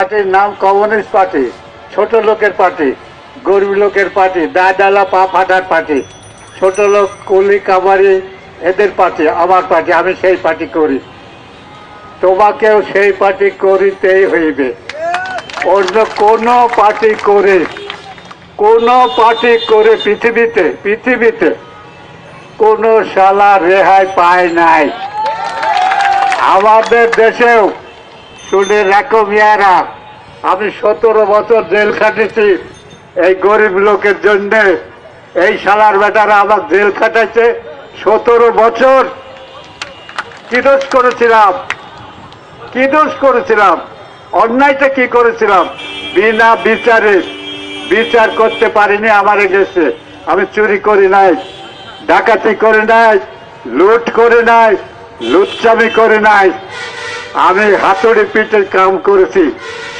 পার্টির নাম communist party, ছোট লোকের পার্টি, গরিব লোকের পার্টি, দায়দালা পা ফাটার পার্টি, ছোট লোক কুলি কামারি এদের পার্টি আমার পার্টি। আমি সেই পার্টি করি, তোমাকেও সেই পার্টি করিতেই হইবে। অন্য কোন পার্টি করে পৃথিবীতে কোন শালা রেহাই পায় নাই। আমাদের দেশেও শুনে রাখো মিয়ারা, আমি 17 বছর জেল খাটেছি এই গরিব লোকের জন্য। এই শালার বেটারা আমার জেল খাটাইছে 17 বছর। কি দোষ করেছিলাম? অন্যায়টা কি করেছিলাম? বিনা বিচারে বিচার করতে পারিনি, আমারে গেছে। আমি চুরি করি নাই, ডাকাতি করে নাই, লুট করে নাই, লুচ্চামি করে নাই, আমি হাতুড়ি পিঠের কাম করেছি।